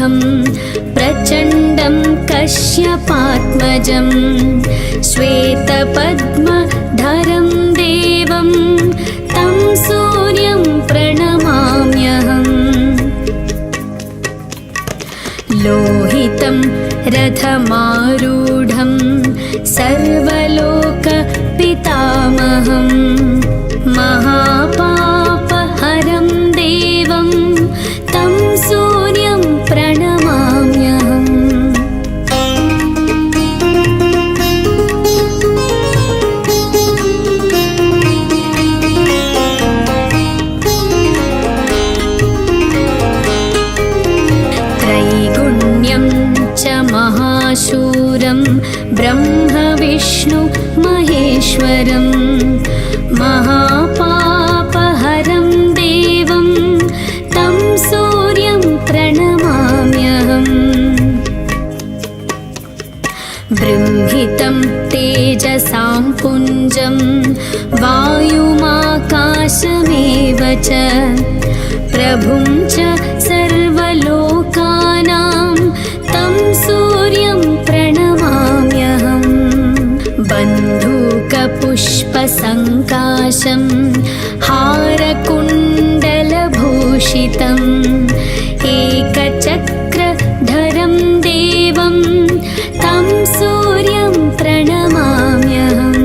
वृषभारूढं प्रचण्डं कश्यपात्मजं श्वेतपद्मधरं देवं तं सूर्यं प्रणमाम्यहम्। लोहितं रथमारूढं सर्वलोकपितामहं महापापहरं देवं तं सूर्यं प्रणमाम्यहम्। त्रैगुण्यं च महाशूरं ब्रह्मविष्णु महेश्वरं महापापहरं देवं तं सूर्यं प्रणमाम्यहम्। बृंहितं तेजसां पुञ्जं वायुमाकाशमेव च प्रभुं च सर्वलोकानां तं सूर्यं प्रणमाम्यहम्। बन्धूकपुष्पसङ्काशं हारकुण्डलभूषितम् एकचक्रधरं देवं तं सूर्यं प्रणमाम्यहम्।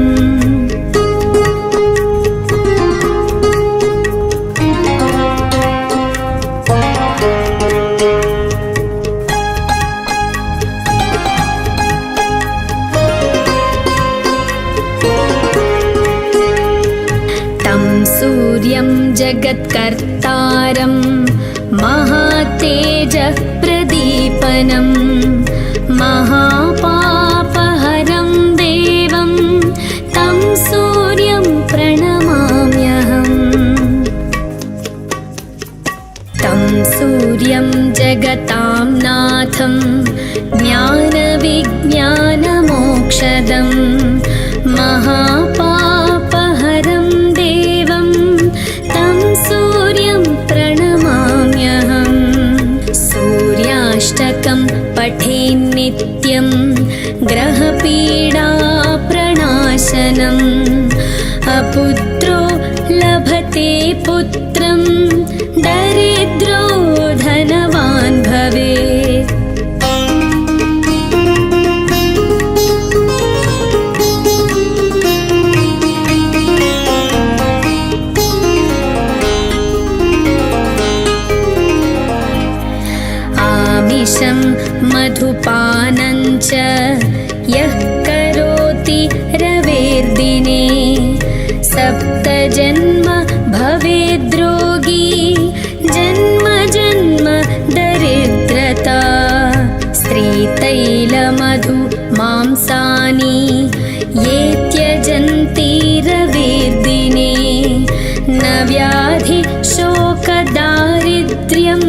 तं सूर्यं जगत्कर्तारं महातेजप्रदीपनं महापापहरं देवं तं सूर्यं प्रणमाम्यहम्। तं सूर्यं जगतां नाथं ज्ञानविज्ञानमोक्षदं महापापहरं देवं तं सूर्यं प्रणमाम्यहम्। सूर्याष्टकं पठेन्नित्यं ग्रहपीडाप्रणाशनम् अपुत्रो लभते पुत्रं दरिद्रो धनवान् भवेत्। आमिषं मधुपानं च यः करोति रवेर्दिने सप्तजन्म भवेद्रोगी जन्म जन्म दरिद्रता। स्त्रीतैलमधु मांसानि ये त्यजन्ति रवेर्दिने न व्याधि शोकदारिद्र्यं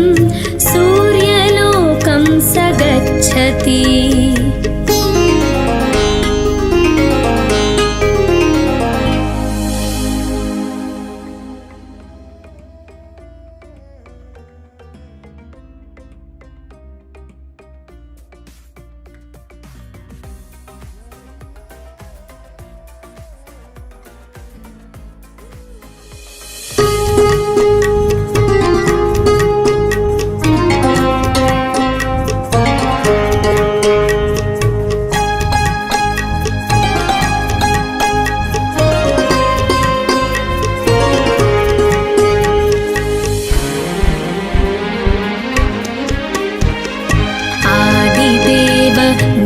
सूर्यलोकं स गच्छति।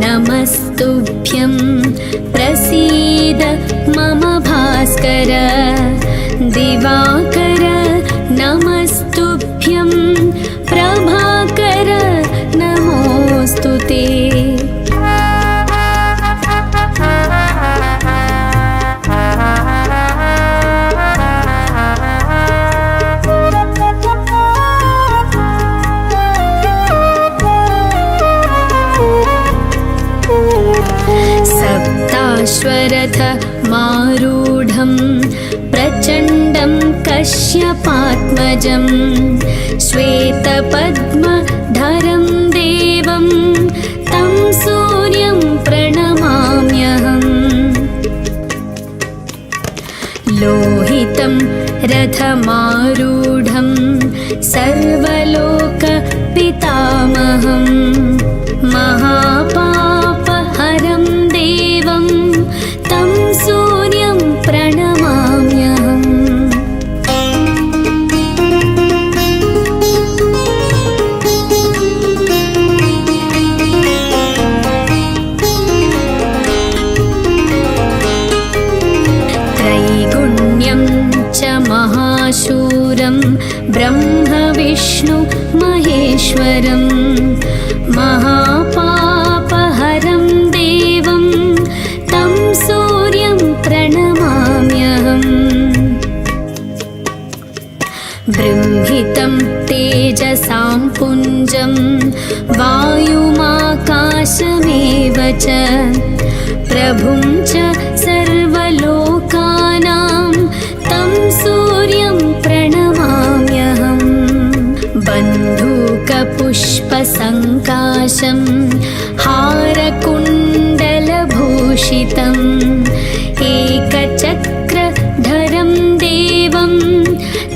नमस्तुभ्यं प्रसीद मम भास्कर दिवाकर नमस्तुभ्यं प्रभाकर नमोऽस्तु ते। सप्ताश्वरथ मारूढं प्रचण्डं प्रचण्डं कश्यपात्मजं श्वेतपद्मधरं देवं तं सूर्यं प्रणमाम्यहम् लोहितं रथमारूढं सर्वलोकपितामहं महापापहरं देवं तं सूर्यं प्रणमाम्यहम् त्रैगुण्यं च महाशूरं ब्रह्मविष्णु महेश्वरं महापापहरं देवं तं सूर्यं प्रणमाम्यहम् बृंहितं तेजसां पुञ्जं वायुमाकाशमेव च प्रभुं च सर्वलोकानां तं सूर्यं प्रणमाम्यहम् बन्धूकपुष्पसङ्काशं हारकुण्डलभूषितम् एकचक्रधरं देवं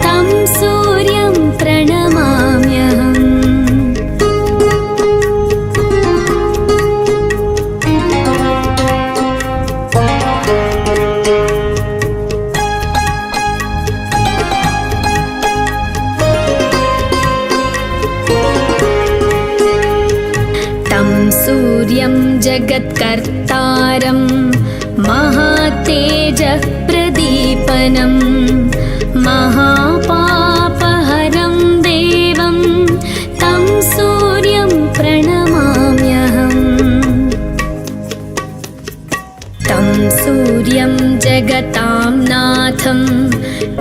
तं सूर्यं प्रणमाम्यहम् सूर्यं जगत्कर्तारं महातेजः प्रदीपनं महापापहरं देवं तं सूर्यं प्रणमाम्यहम् तं सूर्यं जगतां नाथं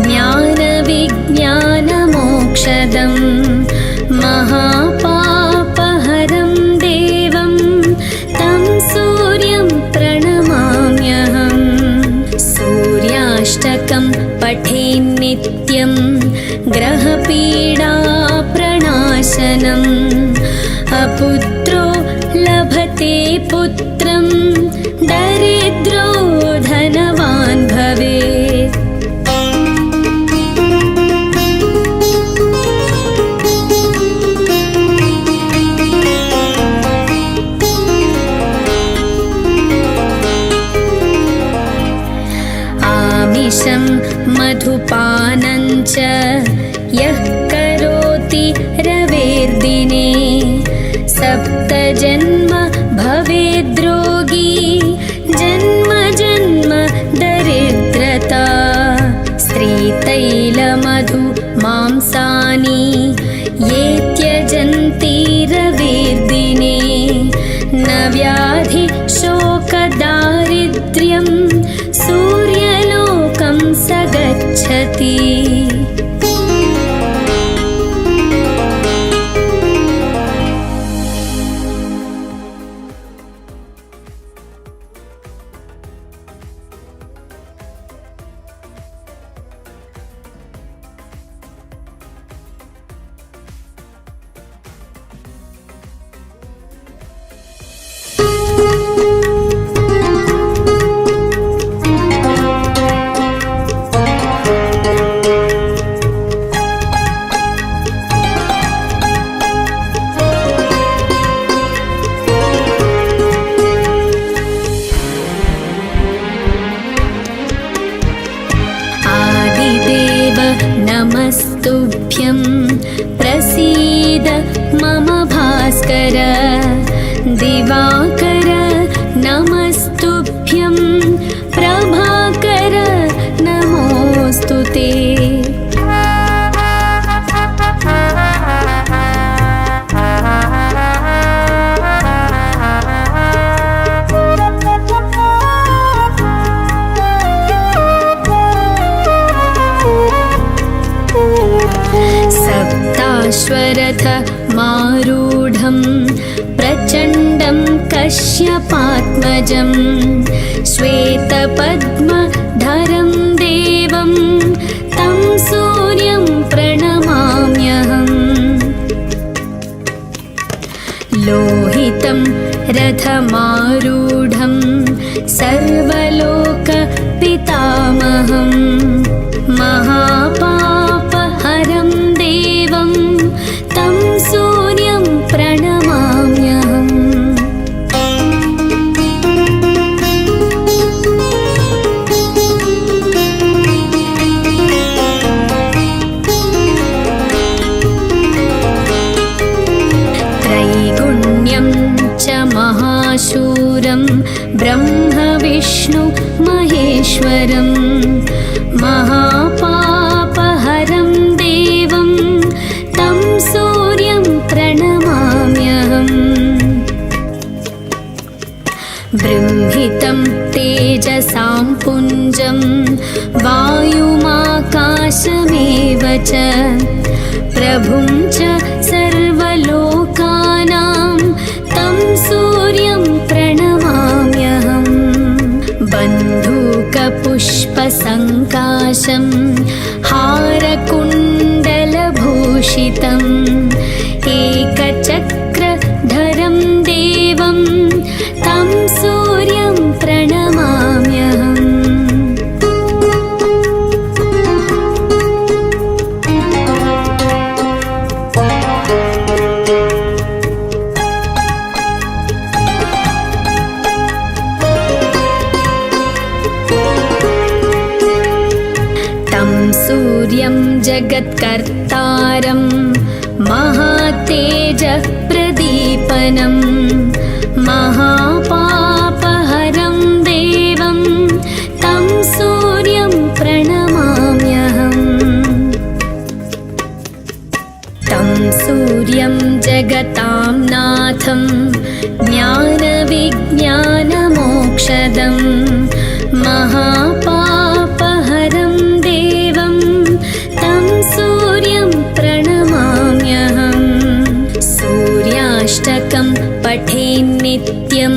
ज्ञानविज्ञानमोक्षदं महापापहरं देवं तं सूर्यं प्रणमाम्यहम् सूर्याष्टकं पठेन्नित्यं ग्रहपीडाप्रणाशनम् अपुत्रो लभते पुत्रं दरिद्रो धनवान् भवेत् आमिषं मधुपानं च यः करोति रवेर्दिने सप्तजन्म भवेद्रोगी जन्म जन्म दरिद्रता स्त्रीतैलमधु मांसानि ये त्यजन्ति रवेर्दिने न व्याधि शोकदारिद्र्यं सूर्यलोकं स गच्छति नमस्तुभ्यं प्रसीद मम भास्कर दिवाकर नमस्तुभ्यं प्रभाकर नमोऽस्तु ते सप्ताश्वरथ मारूढं प्रचण्डं कश्यपात्मजं श्वेतपद्मधरं देवं देवं तं सूर्यं प्रणमाम्यहम् लोहितं रथमारूढं सर्वलोकपितामहं महापापहरं देवं तं सूर्यं प्रणमाम्यहम् त्रैगुण्यं च महाशूरं ब्रह्म विष्णु महेश्वरं महापापहरं देवं तं सूर्यं प्रणमाम्यहम् बृंहितं तेजसां पुञ्जं वायुमाकाशमेव च प्रभुं च सर्वलोकानां तं सूर्यं प्रणमाम्यहम् बन्धूकपुष्पसङ्काशं हारकुण्डलभूषितम् एकचक्रधरं देवं तं सूर्यं प्रणमाम्यहम् तं सूर्यं जगत्कर्तारं महातेजप्रदीपनं महापापहरं देवं तं सूर्यं प्रणमाम्यहम् तं सूर्यं जगतां नाथं ज्ञानविज्ञानमोक्षदं महापापहरं देवं तं सूर्यं प्रणमाम्यहम् सूर्याष्टकं पठेन्नित्यं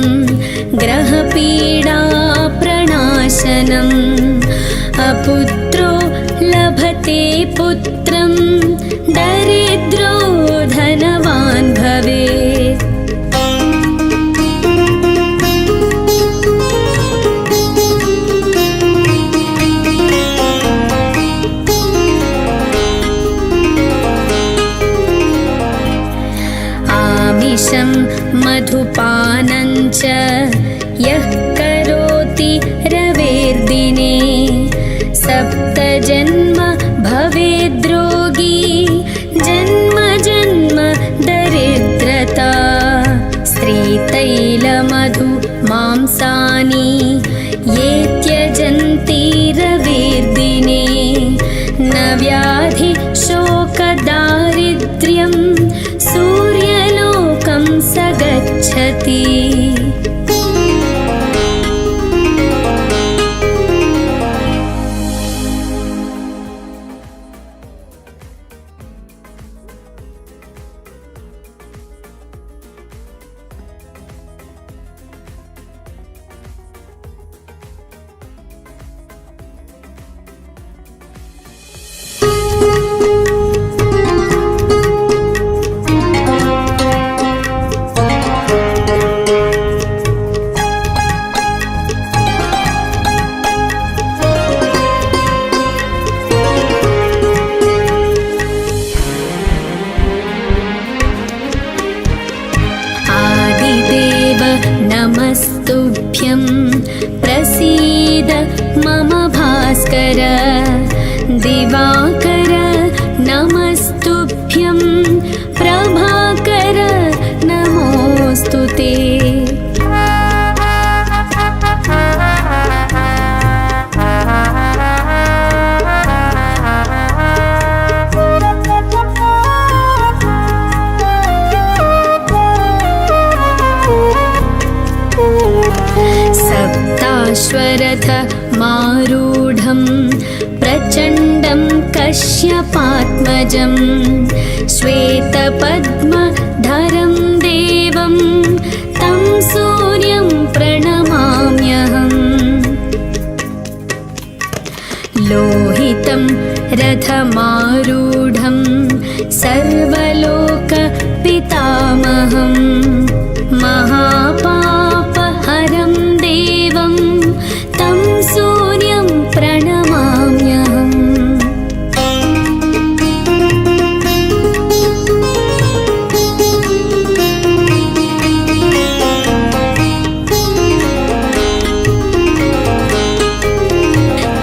ग्रहपीडाप्रणाशनम् अपुत्रो लभते पुत्रं दरिद्रो धनवान् भवेत् आमिषं मधुपानं च यः करोति रवेर्दिने सप्तजन्म भवेद्रोगी जन्म जन्म दरिद्रता स्त्रीतैलमधु मांसानि ये त्यजन्ति रवेर्दिने न व्याधि शोकदारिद्र्यं सूर्यलोकं स गच्छति नमस्तुभ्यं प्रसीद मम भास्कर दिवाकर नमस्तुभ्यं प्रभाकर नमोऽस्तु ते सप्ताश्वरथ मारूढं प्रचण्डं कश्यपात्मजं श्वेतपद्मधरं देवं तं सूर्यं प्रणमाम्यहम् लोहि रथमारूढं सर्वलोकपितामहं महापापहरं देवं तं सूर्यं प्रणमाम्यहम्।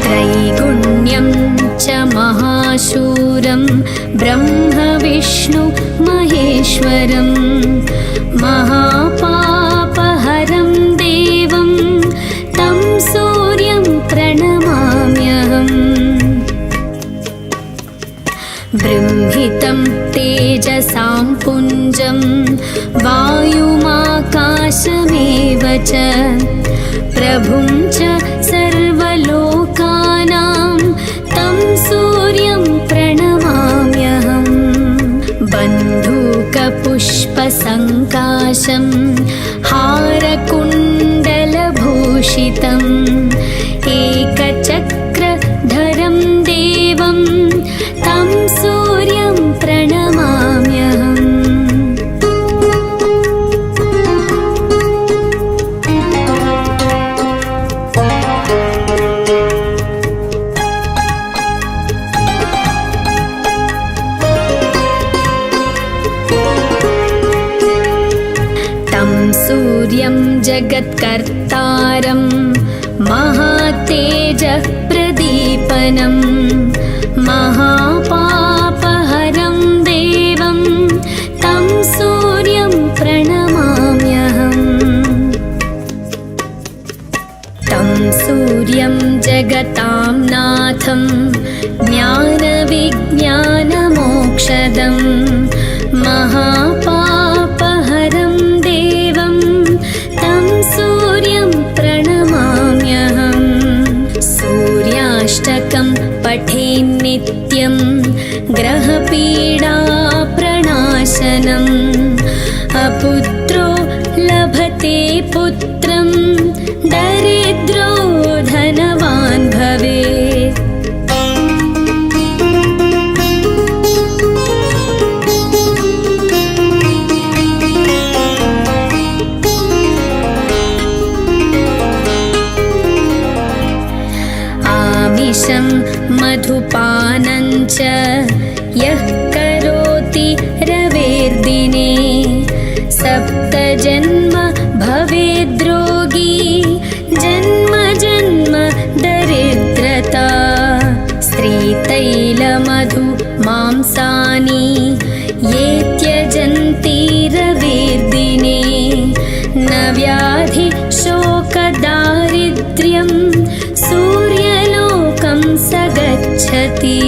त्रैगुण्यं च महाशूरं ब्रह्मविष्णु महेश्वरं महापापहरं देवं तं सूर्यं प्रणमाम्यहम्। बृंहितं तेजसां पुञ्जं वायुमाकाशमेव च प्रभुं च सर्वलोकानां तं सूर्यं प्रणमाम्यहम्। बन्धूकपुष्पसङ्काशं हारकुण्डलभूषितम् एकचक्रधरं देवं तं सूर्यं प्रणमाम्यहम्। तं सूर्यं जगत्कर्तारं महातेजः प्रदीपनं महापापहरं देवं तं सूर्यं प्रणमाम्यहम्। तं सूर्यं जगतां नाथं ज्ञानविज्ञानमोक्षदं महापापहरं देवं तं सूर्यं प्रणमाम्यहम्। सूर्याष्टकं पठेन्नित्यं ग्रहपीडाप्रणाशनम् अपुत्रो लभते पुत्रं दरिद्रो धनवान् भवेत्। आमिषं मधुपानं च यः करोति रवेर्दिने सप्तजन्म भवेद्रोगी जन्म जन्म दरिद्रता। स्त्रीतैलमधु मांसानि ये त्यजन्ति रवेर्दिने न व्याधि शोकदारिद्र्यं सूर्यलोकं स गच्छति।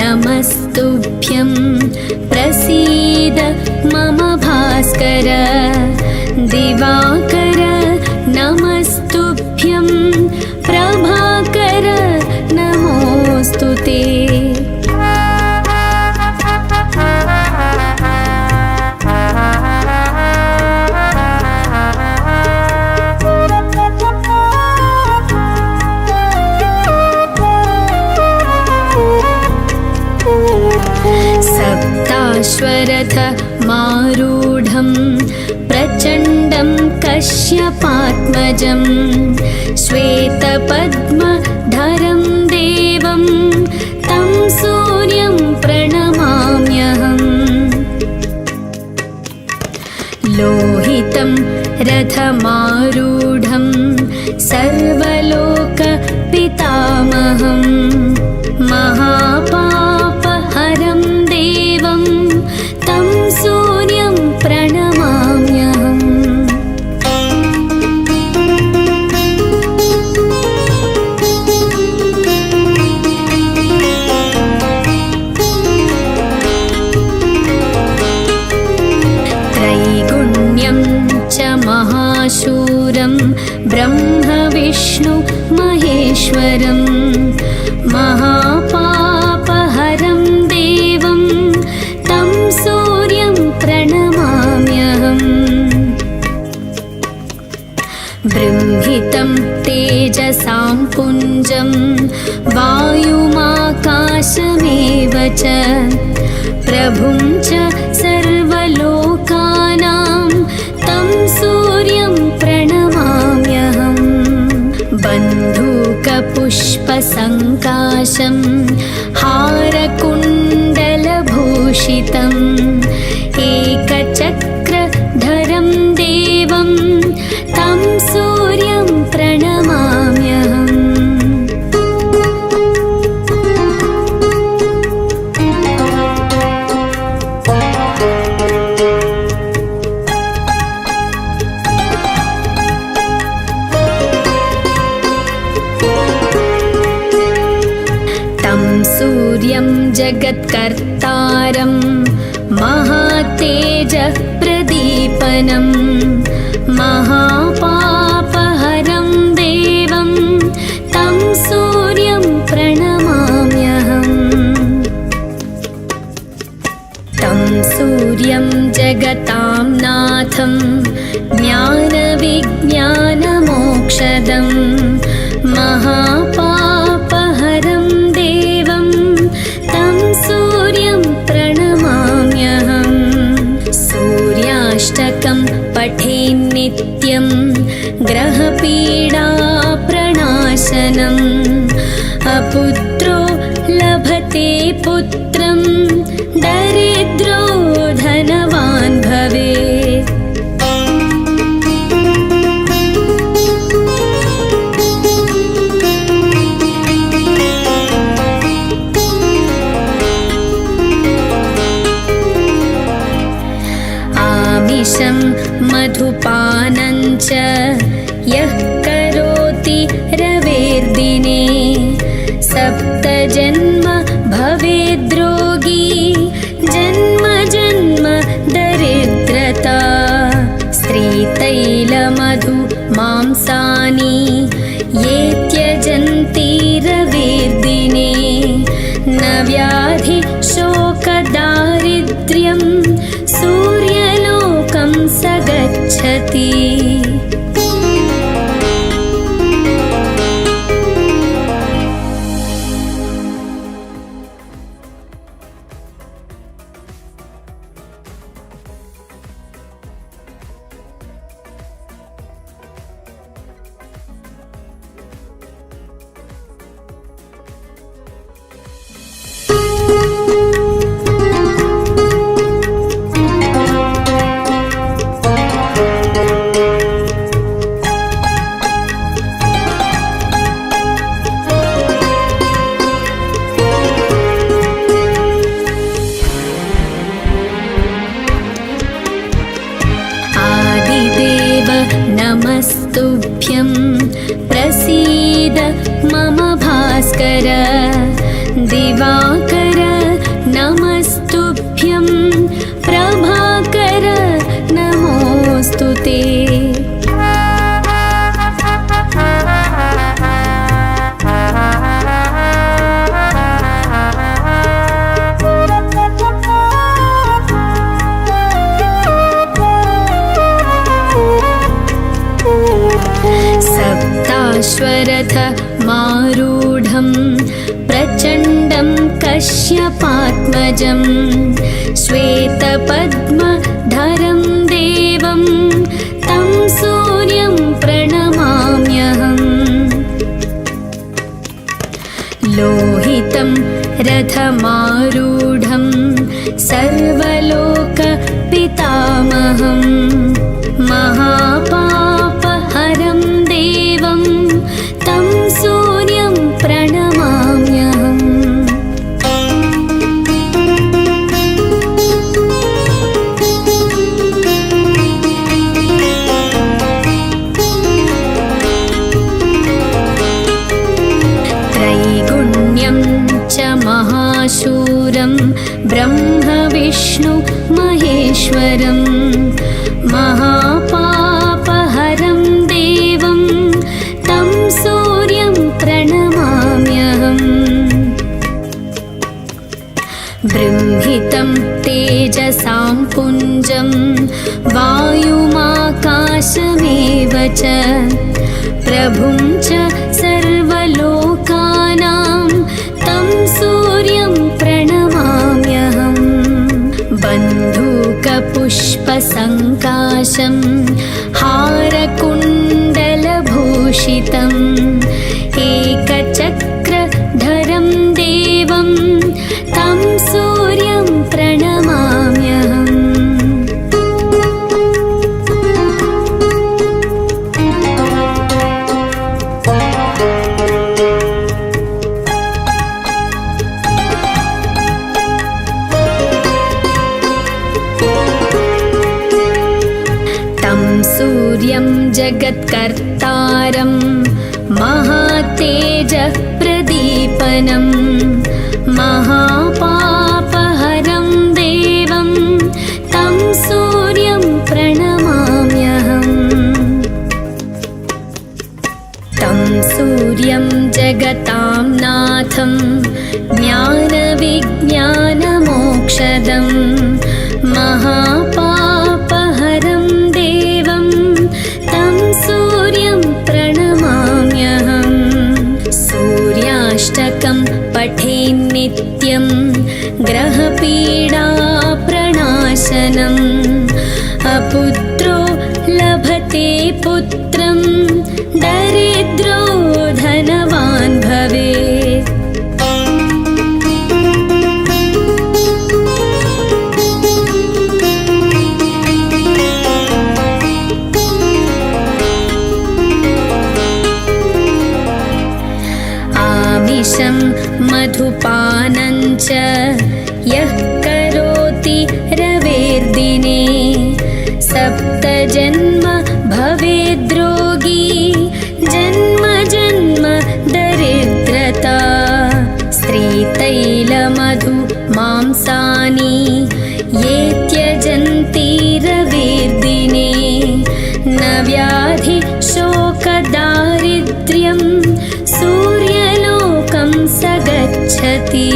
नमस्तुभ्यं प्रसीद मम भास्कर दिवाकर नमस्तुभ्यं प्रभाकर नमोऽस्तु ते। सप्ताश्वरथ मारूढं प्रचण्डं कश्यपात्मजं श्वेतपद्मधरं देवं तं सूर्यं प्रणमाम्यहम्। लोहितं रथमारूढं सर्वलोकपितामहं महापा च महाशूरं ब्रह्मविष्णु महेश्वरं महापापहरं देवं तं सूर्यं प्रणमाम्यहम् बृंहितं तेजसां पुञ्जं वायुमाकाशमेव च प्रभुं च सर्वलोकानां तं सूर्यं प्रणमाम्यहम् बन्धूकपुष्पसङ्काशं हारकुण्डलभूषितम् एकचक्रधरं देवं तं सूर्यं प्रणमाम्यहम् तं सूर्यं जगत्कर्तारं महातेजः प्रदीपनं महापापहरं देवं तं सूर्यं प्रणमाम्यहम् तं सूर्यं जगतां नाथं ज्ञानविज्ञानमोक्षदं महापापहरं देवं तं सूर्यं प्रणमाम्यहम् सूर्याष्टकं पठेन्नित्यं ग्रहपीडाप्रणाशनम् अपुत्रो लभते पुत्रं दरिद्रो धनवान् भवेत् आमिषं मधुपानं च यः करोति रवेर्दिने सप्तजन्म भवेद्रोगी जन्म जन्म दरिद्रता स्त्रीतैलमधु मांसानि ये त्यजन्ति रवेर्दिने न व्याधि शोकदारिद्र्यं सूर्यलोकं स गच्छति नमस्तुभ्यं प्रसीद मम भास्कर दिवाकर नमस्तुभ्यं प्रभाकर नमोऽस्तु ते सप्ताश्वरथ मारूढं प्रचण्डं कश्यपात्मजं श्वेतपद्मधरं देवं तं सूर्यं प्रणमाम्यहम् लोहितं रथमारूढं सर्वलोकपितामहं महापापहरं देवं तं सूर्यं प्रणमाम्यहम् त्रैगुण्यं च महाशूरं ब्रह्मविष्णु महेश्वरं महापा लोहितं तेजसां पुञ्जं वायुमाकाशमेव च प्रभुं च सर्वलोकानां तं सूर्यं प्रणमाम्यहम् बन्धूकपुष्पसङ्काशं हारकुण्डलभूषितम् एकचक्रधरं देवं तं सूर्यं प्रणमाम्यहम् सूर्यं जगत्कर्तारं महातेजः प्रदीपनं महापापहरं देवं तं सूर्यं प्रणमाम्यहम् तं सूर्यं जगतां नाथं ज्ञानविज्ञानमोक्षदं महापापहरं देवं तं सूर्यं प्रणमाम्यहम् सूर्याष्टकं पठेन्नित्यं ग्रहपीडाप्रणाशनम् अपुत्रो लभते पुत्रं दरिद्रो धनवान् भवेत् आमिषं मधुपानं च यः करोति रवेर्दिने सप्तजन्म भवेद्रोगी जन्म जन्म दरिद्रता स्त्रीतैलमधु मांसानि ये त्यजन्ति रवेर्दिने न व्याधि शोकदारिद्र्यं सूर्यलोकं स गच्छति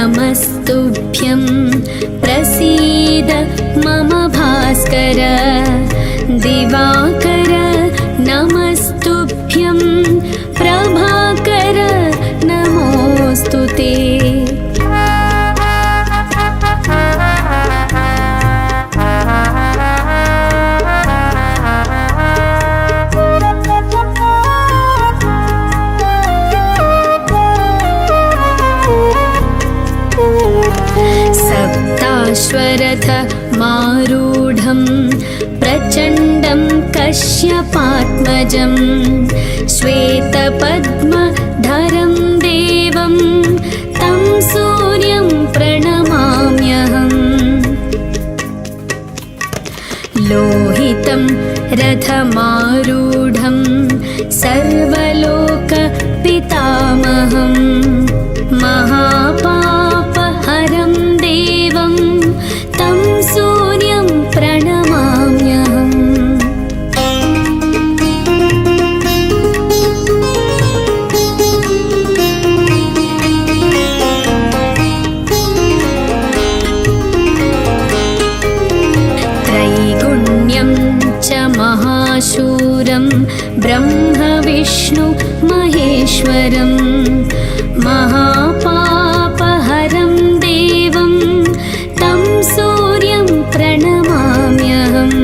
नमस्तुभ्यं प्रसीद मम भास्कर दिवाकर नमस्तुभ्यं प्रभाकर नमोऽस्तु ते सप्ताश्वरथ मारूढं प्रचण्डं कश्यपात्मजं श्वेतपद्मधरं देवं तं सूर्यं प्रणमाम्यहम् लोहितं रथमारूढं सर्वलोकपितामहं महापापहरं देवं तं सूर्यं प्रणमाम्यहम् त्रैगुण्यं च महाशूरं ब्रह्म विष्णु महेश्वरं महापापहरं देवं तं सूर्यं प्रणमाम्यहम्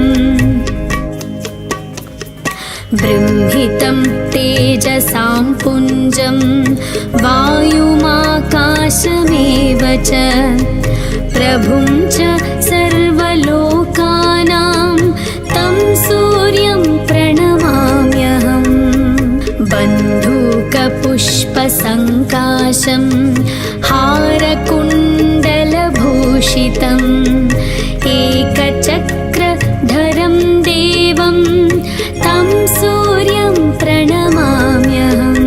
बृंहितं तेजसां पुञ्जं वायुमाकाशमेव च प्रभुं च सर्वलोकानां तं सूर्यं प्रणमाम्यहम् बन्धूकपुष्पसङ्काशं हारकुण्डलभूषितम् एकचक्रधरं देवं तं सूर्यं प्रणमाम्यहम्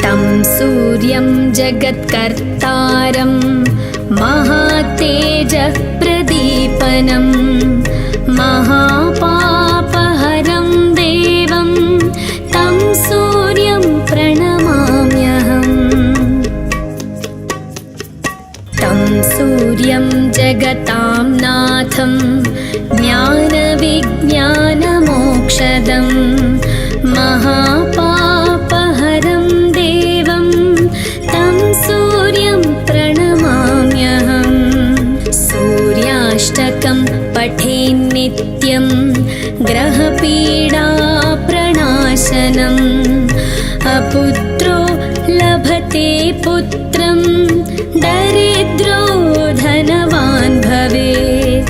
तं सूर्यं जगत्कर्तारं महातेजः प्रदीपनं महापापहरं देवं तं सूर्यं प्रणमाम्यहम् तं सूर्यं जगतां नाथं ज्ञानविज्ञानमोक्षदं महापापहरं देवं तं सूर्यं प्रणमाम्यहम् सूर्याष्टकं पठेन्नित्यं ग्रहपीडाप्रणाशनम् अपुत्रो लभते पुत्रं दरिद्रो धनवान् भवेत्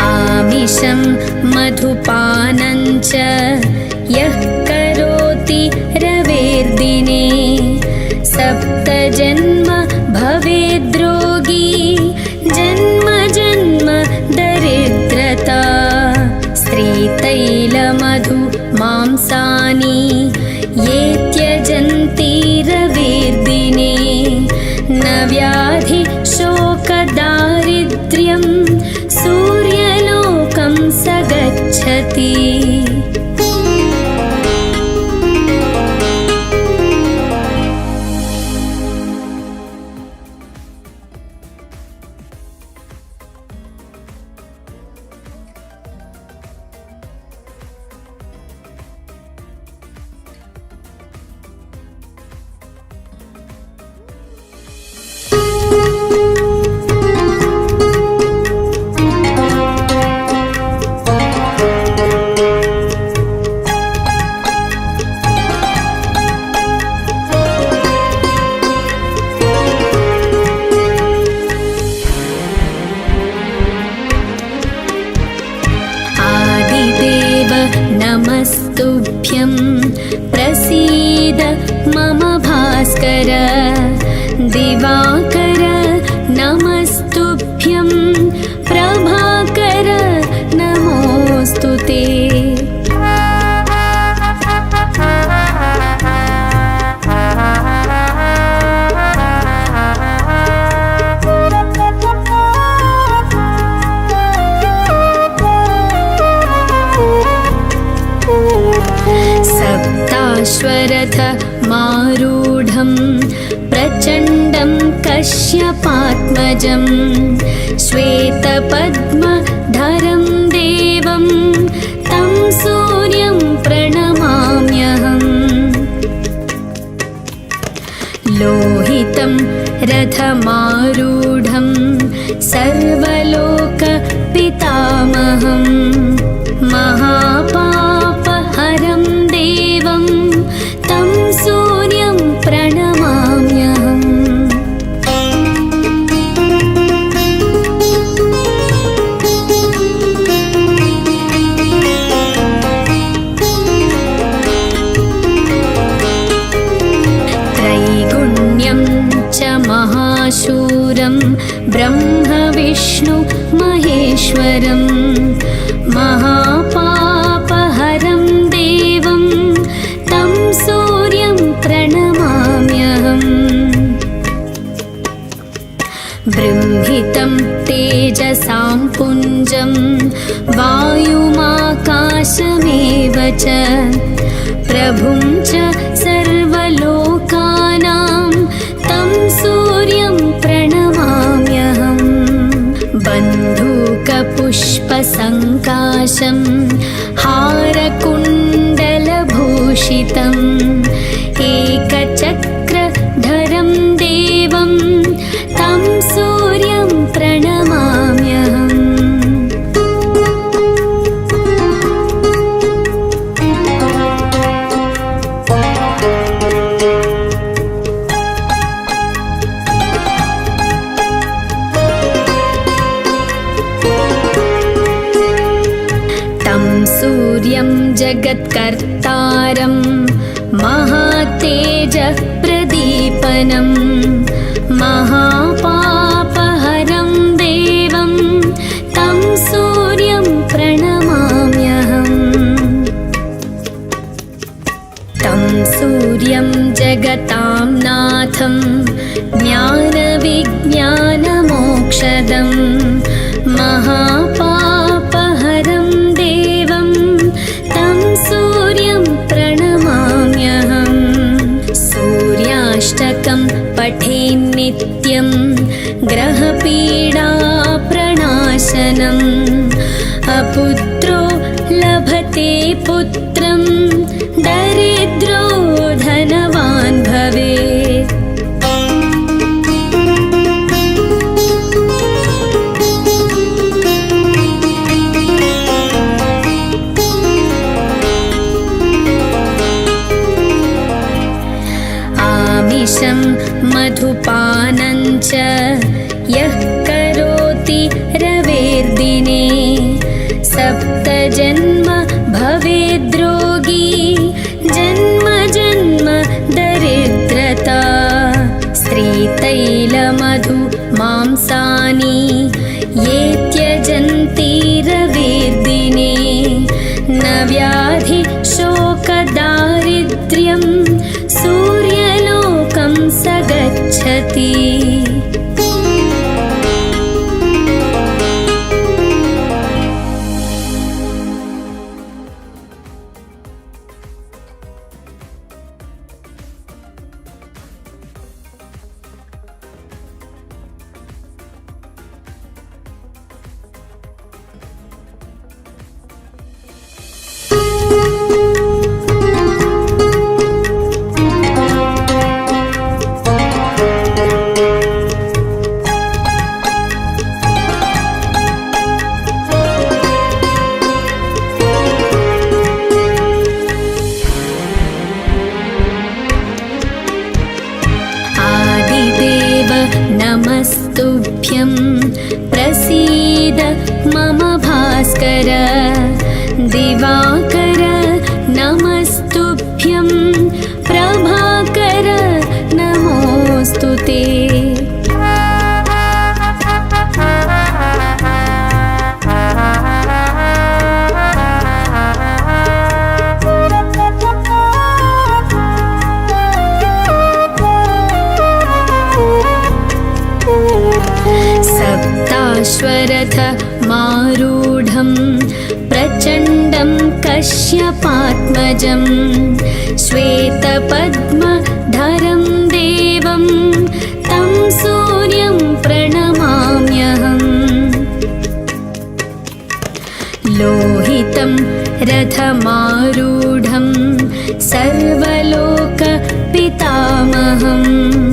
आमिषं मधुपानं च यः करोति रवेर्दिने सप्तजन्म भवेद्रोगी जन्म जन्म दरिद्रता स्त्रीतैलमधु मांसानि ये त्यजन्ति रवेर्दिने न व्याधि शोकदारिद्र्यं सूर्यलोकं स गच्छति नमस्तुभ्यं प्रसीद मम भास्कर दिवाकर नमस्तुभ्यं प्रभाकर नमोऽस्तु ते सप्ताश्वरथ मारूढं प्रचण्डं कश्यपात्मजं श्वेतपद्मधरं देवं तं सूर्यं प्रणमाम्यहम् लोहितं रथमारूढं सर्वलोकपितामहं महापापहरं देवं तं सूर्यं प्रणमाम्यहम् त्रैगुण्यं च महाशूरं ब्रह्म विष्णु महेश्वरं महापापहरं देवं तं सूर्यं प्रणमाम्यहम् बृंहितं तेजसां पुञ्जं वायुमाकाशमेव च प्रभुं च सर्वलोकानां तं सूर्यं प्रणमाम्यहम् बन्धूकपुष्पसङ्काशं हारकुण्डलभूषितम् एकचक्रधरं देवं तं सूर्यं प्रणमाम्यहम् सूर्यं जगत्कर्तारं महातेजः प्रदीपनं महापापहरं देवं तं सूर्यं प्रणमाम्यहम् तं सूर्यं जगतां नाथं ज्ञानविज्ञानमोक्षदं महापापहरं सूर्यं प्रणमाम्यहम् सूर्याष्टकं पठेन्नित्यं ग्रहपीडाप्रणाशनम् अपुत्रो लभते पुत्रं दरिद्रो धनवान् भवेत् मधुपानं च यः करोति रवेर्दिने सप्तजन्म भवेद्रोगी जन्म जन्म दरिद्रता स्त्रीतैलमधु मांसानि ये त्यजन्ति रवेर्दिने न व्याधि शोकदारिद्र्यं सूर्यलोकं स गच्छति नमस्तुभ्यं प्रसीद मम भास्कर दिवाकर नमस्तुभ्यं प्रभाकर नमोऽस्तु ते सप्ताश्वरथ मारूढं प्रचण्डं कश्यपात्मजं श्वेतपद्मधरं देवं तं सूर्यं प्रणमाम्यहम् लोहितं रथमारूढं सर्वलोकपितामहम्